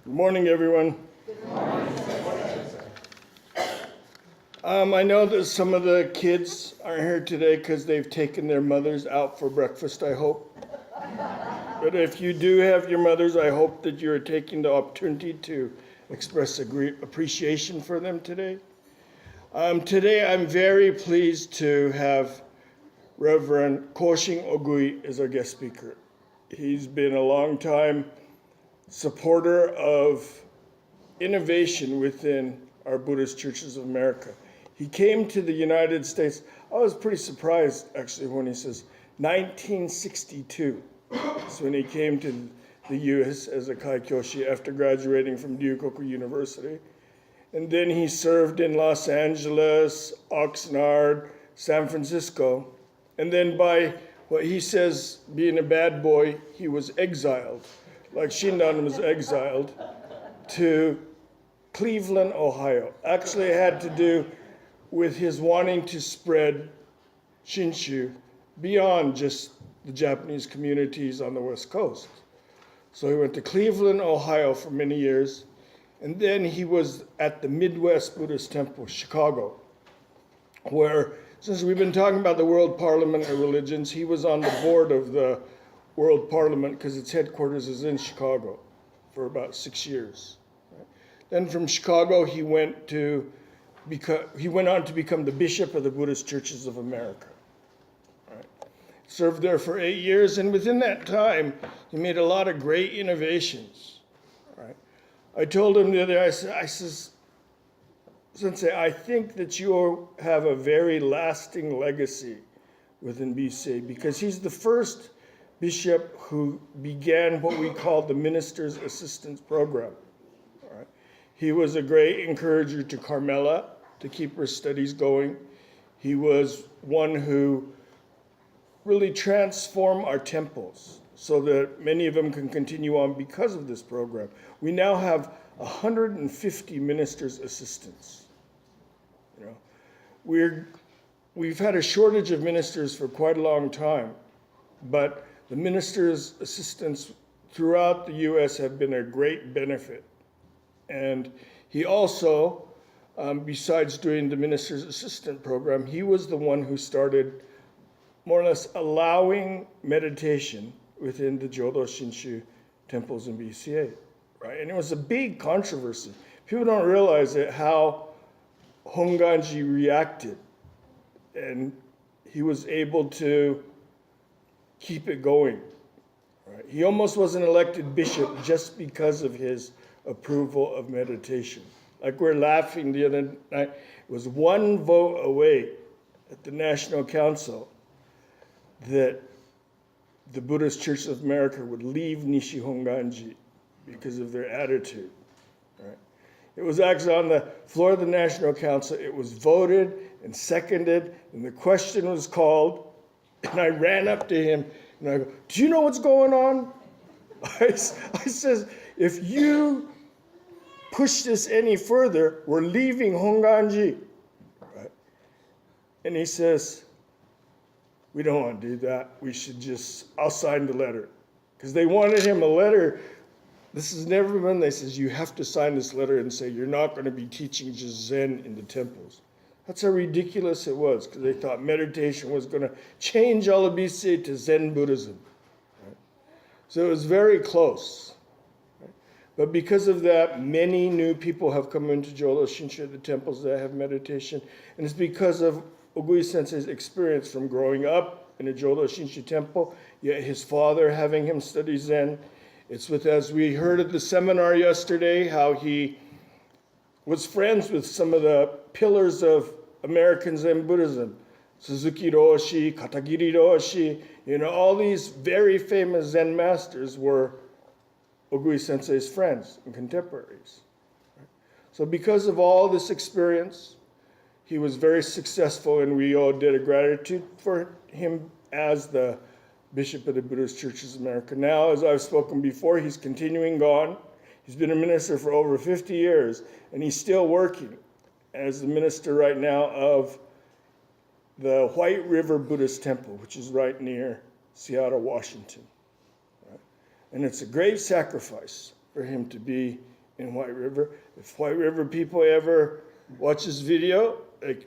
Good morning, everyone. Good morning. I know that some of the kids aren't here today because they've taken their mothers out for breakfast, I hope. But if you do have your mothers, I hope that you're taking the opportunity to express a great appreciation for them today. Today, I'm very pleased to have Reverend Sensei Ogui as our guest speaker. He's been a long time supporter of innovation within our Buddhist Churches of America. He came to the United States. I was pretty surprised, actually, when he says 1962. That's when he came to the U.S. as a Kaikyoshi after graduating from Ryukoku University. And then he served in Los Angeles, Oxnard, San Francisco. And then by what he says being a bad boy, he was exiled, like Shinran was exiled, to Cleveland, Ohio. Actually, it had to do with his wanting to spread Shinshu beyond just the Japanese communities on the West Coast. So he went to Cleveland, Ohio for many years, and then he was at the Midwest Buddhist Temple, Chicago, where, since we've been talking about the World Parliament of Religions, he was on the board of the World Parliament because its headquarters is in Chicago for about 6 years. Then from Chicago, he went on to become the Bishop of the Buddhist Churches of America. Right. Served there for 8 years, and within that time, he made a lot of great innovations. Right. I told him the other day, I says, Sensei, I think that you have a very lasting legacy within BCA, because he's the first bishop who began what we call the Minister's Assistance Program. Right. He was a great encourager to Carmela to keep her studies going. He was one who really transformed our temples so that many of them can continue on because of this program. We now have 150 ministers' assistants. You know, we've had a shortage of ministers for quite a long time, but the ministers' assistants throughout the U.S. have been a great benefit. And he also, besides doing the minister's assistant program, he was the one who started more or less allowing meditation within the Jodo Shinshu temples in BCA, right? And it was a big controversy. People don't realize it, how Honganji reacted. And he was able to keep it going. Right? He almost was an elected bishop just because of his approval of meditation. Like we're laughing the other night, it was one vote away at the National Council that the Buddhist Churches of America would leave Nishi Honganji because of their attitude. Right? It was actually on the floor of the National Council. It was voted and seconded, and the question was called. And I ran up to him and I go, do you know what's going on? I says, if you push this any further, we're leaving Honganji. Right? And he says, we don't want to do that. We should I'll sign the letter. Because they wanted him a letter. This has never been, they says, you have to sign this letter and say you're not going to be teaching just Zen in the temples. That's how ridiculous it was, because they thought meditation was going to change all of BC to Zen Buddhism. Right? So it was very close. Right? But because of that, many new people have come into Jodo Shinshu, the temples that have meditation. And it's because of Ogui Sensei's experience from growing up in a Jodo Shinshu temple, yet his father having him study Zen. It's with, as we heard at the seminar yesterday, how he was friends with some of the pillars of American Zen Buddhism. Suzuki Roshi, Katagiri Roshi, all these very famous Zen masters were Ogui Sensei's friends and contemporaries. So because of all this experience, he was very successful, and we owe a debt of gratitude for him as the Bishop of the Buddhist Churches of America. Now, as I've spoken before, he's continuing on. He's been a minister for over 50 years, and he's still working as the minister right now of the White River Buddhist Temple, which is right near Seattle, Washington. Right? And it's a great sacrifice for him to be in White River. If White River people ever watch this video,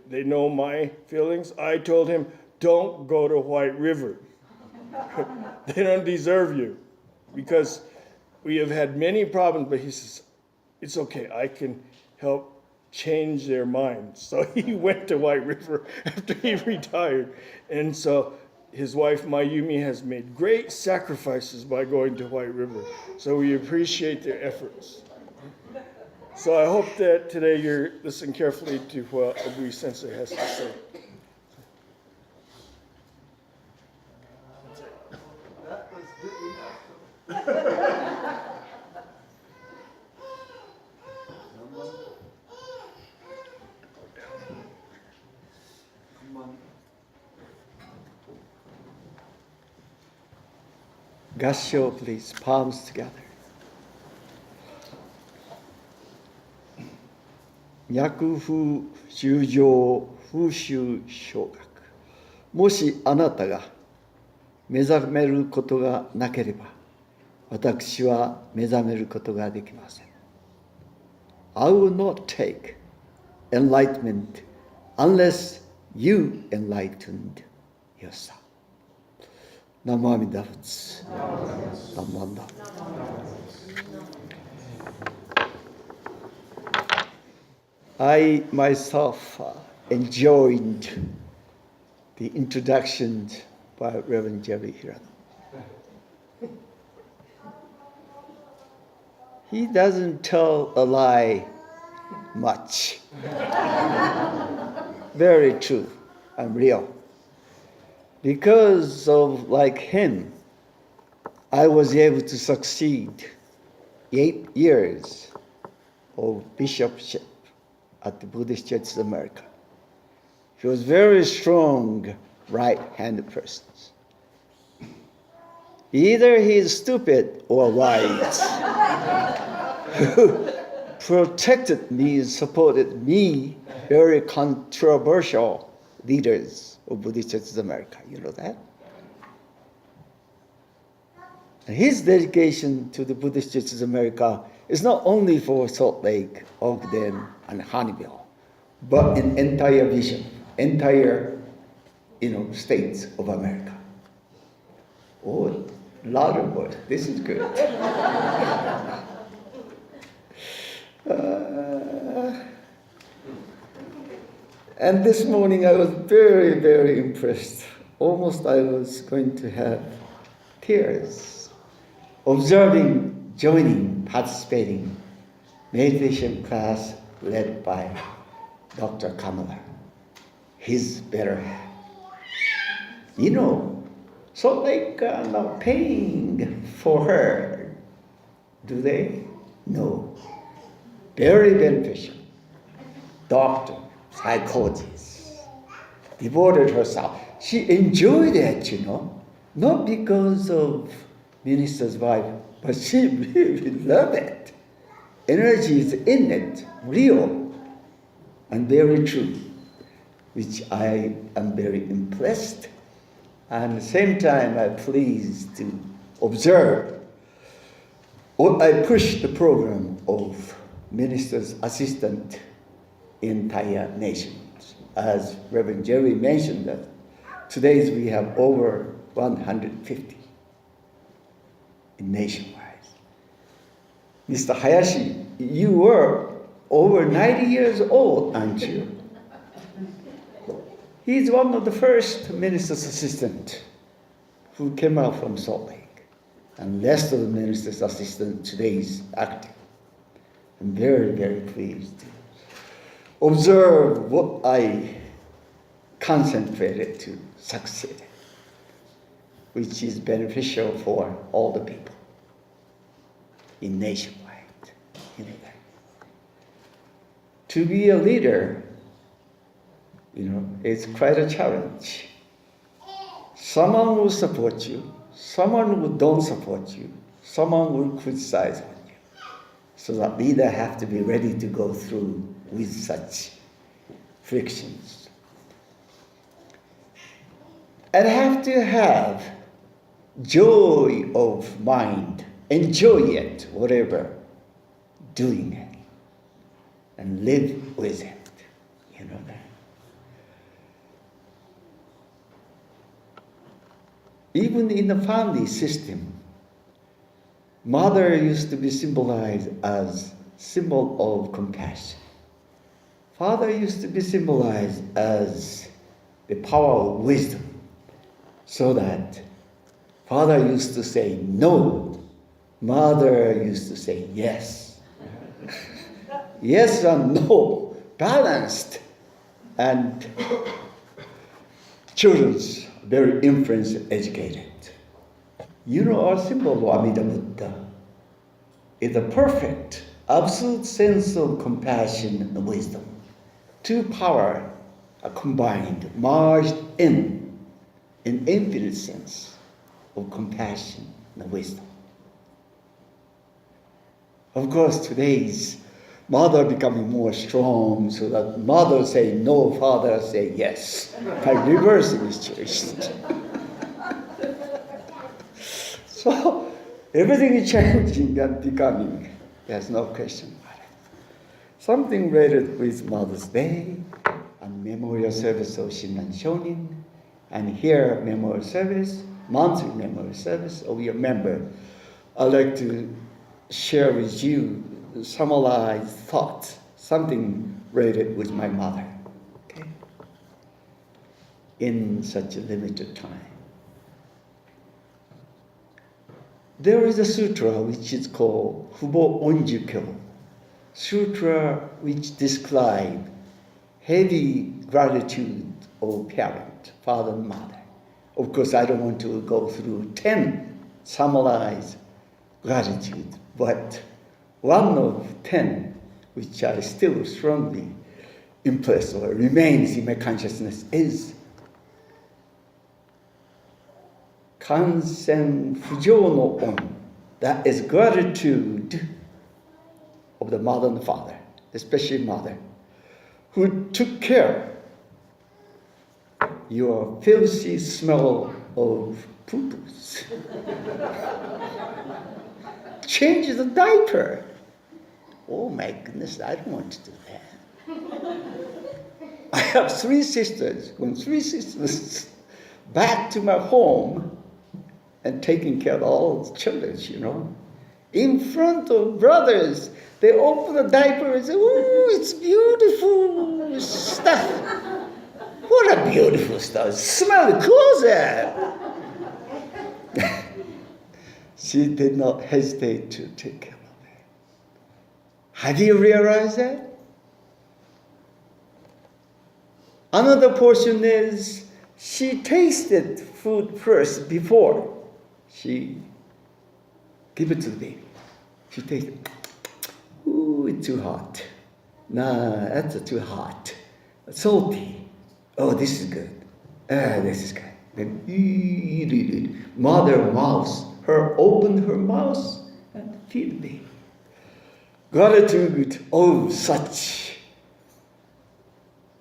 they know my feelings. I told him, don't go to White River. They don't deserve you. Because we have had many problems, but he says, it's okay, I can help change their minds. So he went to White River after he retired. And so his wife, Mayumi, has made great sacrifices by going to White River. So we appreciate their efforts. So I hope that today you're listening carefully to what Ogui Sensei has to say. That was good enough. Gassho, please, palms together. 脈風修上風習小学。もしあなたが目覚めることがなければ、私は目覚めることができません。I will not take enlightenment unless you enlightened yourself. 南無阿弥陀仏。南無阿弥陀仏。I myself enjoyed the introduction by Reverend Jerry Hirano. He doesn't tell a lie much. Very true and real. Because of like him, I was able to succeed 8 years of bishopship at the Buddhist Churches of America. He was very strong right-handed person. Either he is stupid or wise. Who protected me and supported me, very controversial leaders of Buddhist Churches of America. You know that? And his dedication to the Buddhist Churches of America is not only for Salt Lake, Ogden, and Honeyville, but in entire vision, entire, states of America. Oh, louder word. This is good. And this morning I was very, very impressed. Almost I was going to have tears. Observing, joining, participating meditation class led by Dr. Kamala, his better half. Salt Lake are not paying for her, do they? No. Very beneficial. Doctor, psychologist, devoted herself. She enjoyed it, not because of minister's wife, but she really loved it. Energy is in it, real and very true, which I am very impressed. And at the same time, I'm pleased to observe. I push the program of minister's assistant entire nations. As Reverend Jerry mentioned that today we have over 150 nationwide. Mr. Hayashi, you were over 90 years old, aren't you? He's one of the first minister's assistant who came out from Salt Lake. And the rest of the minister's assistant today is active. I'm very, very pleased to observe what I concentrated to succeed, which is beneficial for all the people in nationwide. That. To be a leader, it's quite a challenge. Someone will support you, someone will don't support you, someone will criticize on you. So that leader have to be ready to go through with such frictions. And have to have joy of mind, enjoy it, whatever doing it and live with it. You know that. Even in the family system, mother used to be symbolized as symbol of compassion. Father used to be symbolized as the power of wisdom, so that father used to say no, mother used to say yes. Yes and no, balanced, and children's very influenced, educated. You know, our symbol of Amida Buddha is a perfect, absolute sense of compassion and wisdom. Two power are combined, merged in an infinite sense of compassion and wisdom. Of course, today's mother becoming more strong, so that mother say no, father say yes, by reversing the situation. So everything is changing and becoming. There's no question about it. Something related with Mother's Day and memorial service of Shinran Shonin, and here memorial service, monthly memorial service of your member. I'd like to share with you summarized thoughts, something related with my mother, okay? In such a limited time. There is a sutra which is called Fubo Onjukyo, sutra which describes heavy gratitude of parent, father and mother. Of course, I don't want to go through 10 summarized gratitude, but one of 10, which I still strongly impressed or remains in my consciousness, is Kansen Fujo no On. That is gratitude of the mother and father, especially mother, who took care your filthy smell of poo-poos. Change the diaper. Oh my goodness, I don't want to do that. I have 3 sisters. When 3 sisters back to my home and taking care of all the children, you know. In front of brothers, they open the diaper and say, "Ooh, it's beautiful stuff." What a beautiful stuff. Smell the closet. She did not hesitate to take care of it. Have you realized that? Another portion is she tasted food first before she give it to the baby. She tasted, ooh, it's too hot. Nah, that's too hot. Salty. Oh, this is good. This is good. Then mother mouse, open her mouth and feed the baby. Gratitude of such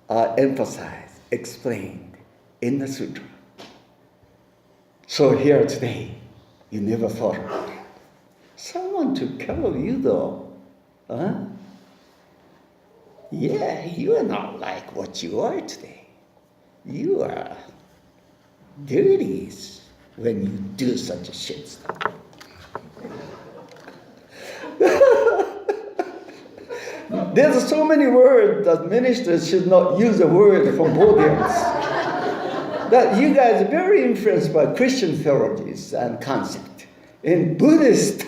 are emphasized, explained in the sutra. So here today, you never thought about it. Someone took care of you though. Huh? Yeah, you are not like what you are today. You are dirty when you do such a shit stuff. There's so many words that ministers should not use a word from podiums. That you guys are very influenced by Christian theologies and concept. In Buddhist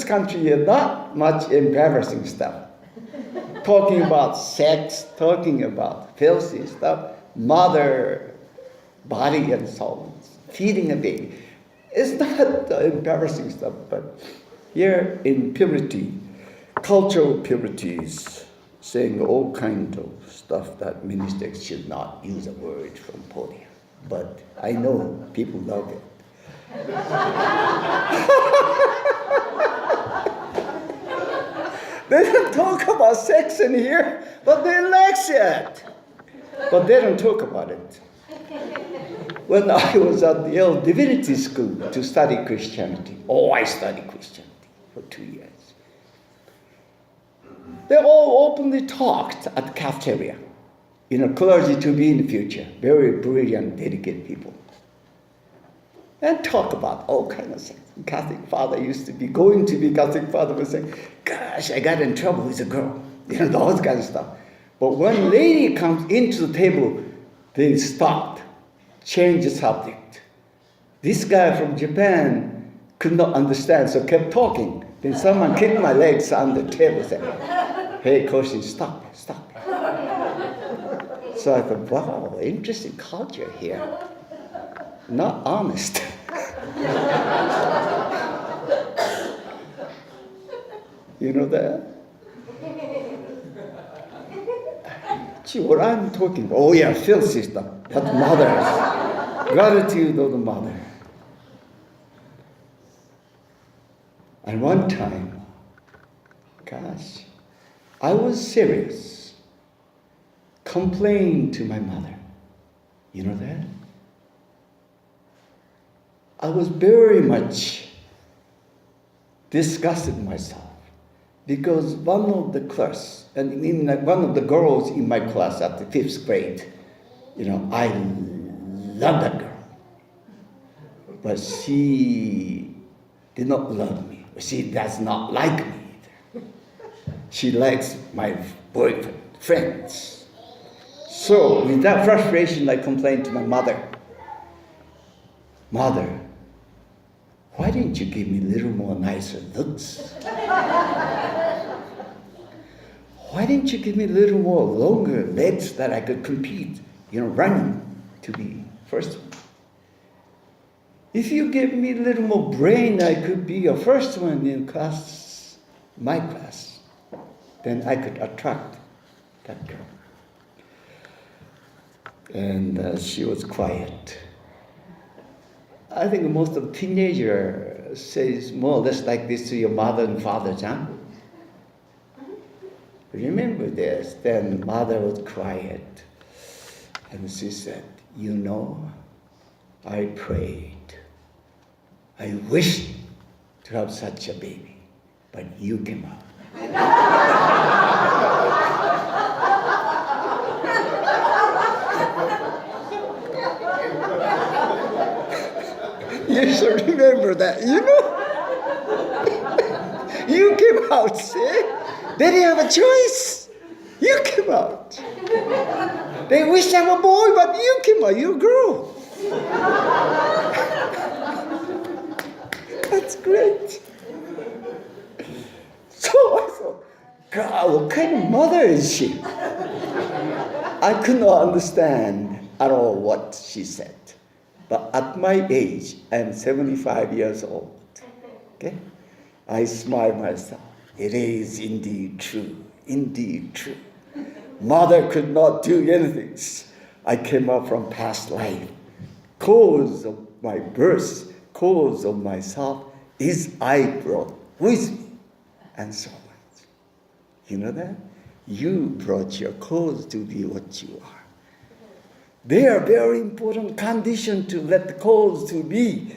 country, there's not much embarrassing stuff. Talking about sex, talking about filthy stuff, mother, body and soul, feeding a baby. It's not embarrassing stuff, but here in purity, cultural purities, saying all kinds of stuff that ministers should not use a word from podium. But I know people love it. They don't talk about sex in here, but they like it. But they don't talk about it. When I was at the Yale Divinity School to study Christianity, I studied Christianity for 2 years. They all openly talked at the cafeteria. Clergy to be in the future. Very brilliant, dedicated people. And talk about all kinds of things. Catholic father used to be, going to be Catholic father would say, gosh, I got in trouble with a girl. Those kind of stuff. But when lady comes into the table, they stopped, changed the subject. This guy from Japan could not understand, so kept talking. Then someone kicked my legs on the table and said, hey, Koshi, stop. So I thought, wow, interesting culture here. Not honest. You know that? Gee, what I'm talking about, oh yeah, filth system. That's mothers. Gratitude of the mother. And one time, gosh, I was serious. Complained to my mother. You know that? I was very much disgusted myself because one of the class, and one of the girls in my class at the 5th grade, I love that girl. But she did not love me. She does not like me either. She likes my boyfriend, friends. So with that frustration, I complained to my mother. Mother, why didn't you give me a little more nicer looks? Why didn't you give me a little more longer legs that I could compete, running to be first one? If you give me a little more brain, I could be a first one in class, my class. Then I could attract that girl. And she was quiet. I think most of teenagers says more or less like this to your mother and father, huh? Remember this. Then mother was quiet. And she said, I prayed. I wished to have such a baby, but you came out. You should remember that, You came out, see? They didn't have a choice. You came out. They wish I were a boy, but you came out. You're a girl. That's great. So I thought, God, what kind of mother is she? I could not understand at all what she said. But at my age, I'm 75 years old. Okay? I smile myself. It is indeed true. Indeed true. Mother could not do anything. I came up from past life. Cause of my birth, cause of myself is I brought with me. And so on. You know that? You brought your cause to be what you are. They are very important condition to let the cause to be.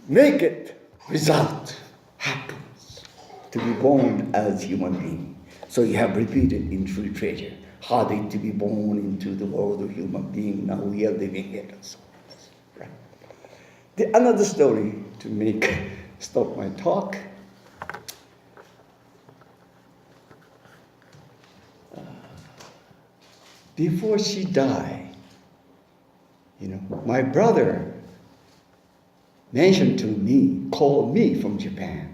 Make it result, happens, to be born as human being. So you have repeated in true treasure, how they to be born into the world of human being. Now we are living it and so on. Right? Another story to stop my talk. Before she died, my brother mentioned to me, called me from Japan,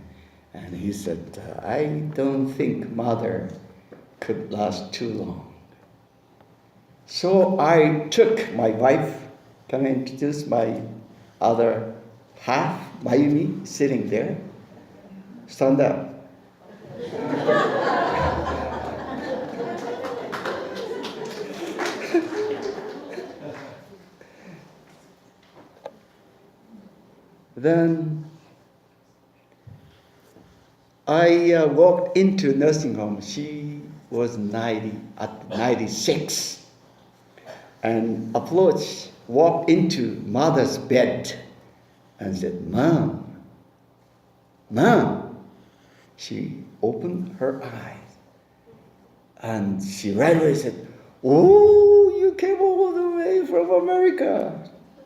and he said, I don't think mother could last too long. So I took my wife, can I introduce my other half, Mayumi, sitting there. Stand up. Then I walked into nursing home. She was 96. And walked into mother's bed and said, Mom. She opened her eyes. And she right away said, "Oh, you came all the way from America."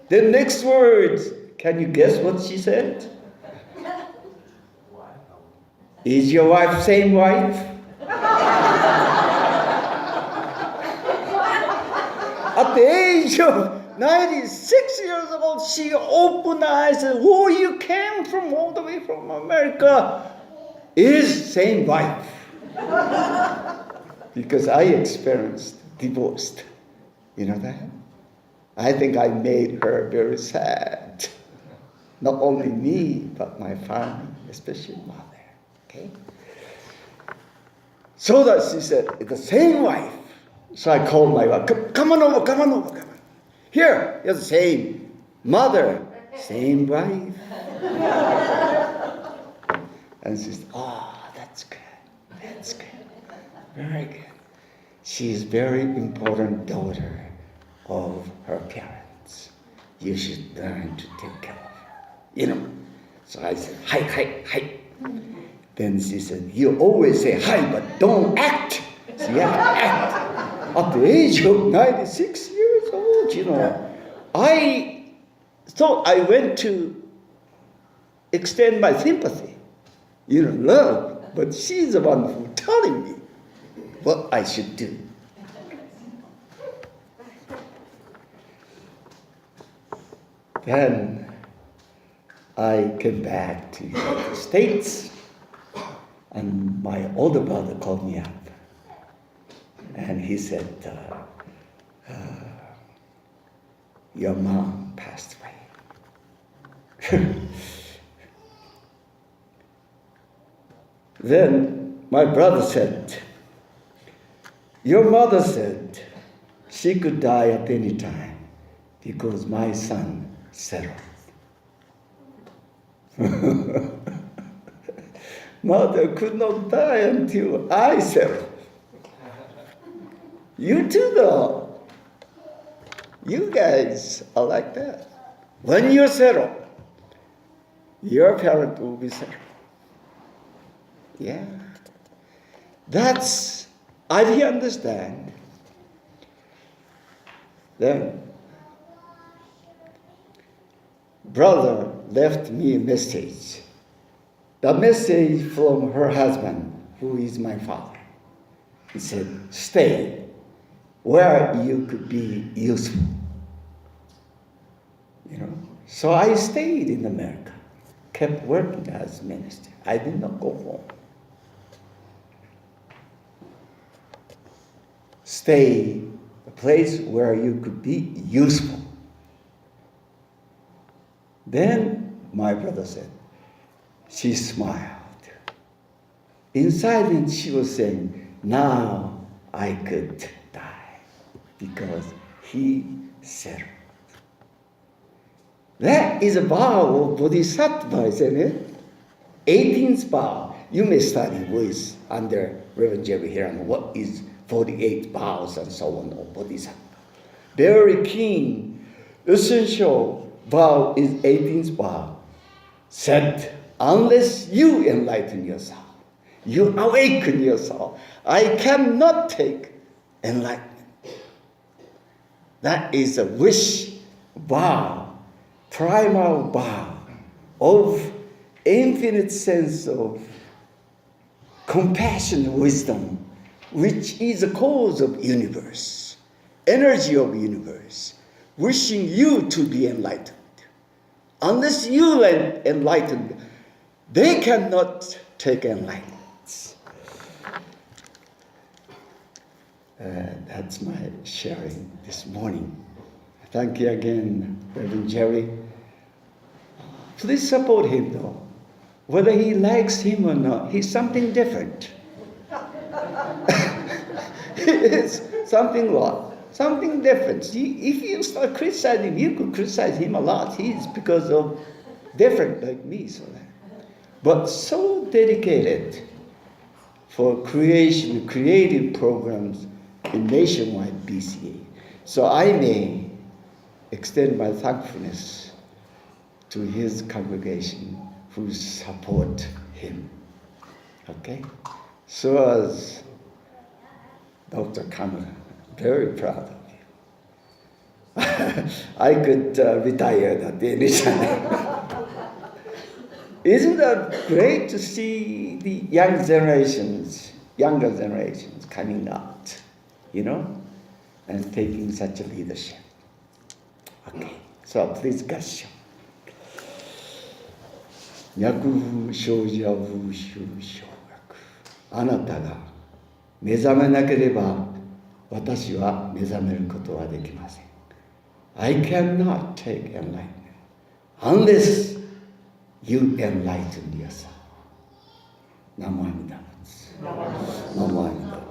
The next words, can you guess what she said? Is your wife same wife? At the age of 96 years old, she opened eyes and, "Oh, you came from all the way from America. Is same wife." Because I experienced divorce. You know that? I think I made her very sad. Not only me, but my family, especially mother. Okay? So that she said, "It's the same wife." So I called my wife, come on over, come on. Here, you're the same mother, same wife. And she said, "Oh, that's good. Very good. She is very important daughter of her parents. You should learn to take care of her." So I said, hi. Then she said, "You always say hi, but don't act." So you have to act. At the age of 96 years old, I thought I went to extend my sympathy, love. But she's the one who telling me what I should do. Then I came back to the United States, and my older brother called me up, and he said, "Your mom passed away." Then my brother said, "Your mother said she could die at any time because my son settled." Mother could not die until I settled. You too, though. You guys are like that. When you settle, your parent will be settled. Yeah. I didn't understand. Then, brother left me a message. The message from her husband, who is my father. He said, "Stay where you could be useful." So I stayed in America, kept working as minister. I did not go home. Stay a place where you could be useful. Then my brother said, she smiled. Inside, and she was saying, "Now I could die because he settled." That is a vow of Bodhisattva, isn't it? 18th vow. You may study with under Reverend Jerry here on what is 48 vows and so on of Bodhisattva. Very keen, essential vow is 18th vow. Said, unless you enlighten yourself, you awaken yourself, I cannot take enlightenment. That is a wish, vow, primal vow of infinite sense of compassion, wisdom, which is the cause of universe, energy of universe, wishing you to be enlightened. Unless you enlightened, they cannot take enlightenment. That's my sharing this morning. Thank you again, Reverend Jerry. Please support him, though. Whether he likes him or not, he's something different. It's something different. If you start criticizing him, you could criticize him a lot. He's because of different like me, but so dedicated for creative programs in nationwide BCA. So I may extend my thankfulness to his congregation who support him. Okay? So as Dr. Kamala, very proud of you. I could retire at any time. Isn't that great to see the younger generations coming out, and taking such a leadership. Okay, so please question. 脈風生じや風習小学。あなたが目覚めなければ私は目覚めることはできません。I cannot take enlightenment unless you enlighten yourself. ナモアミダ仏。ナモアミダ仏。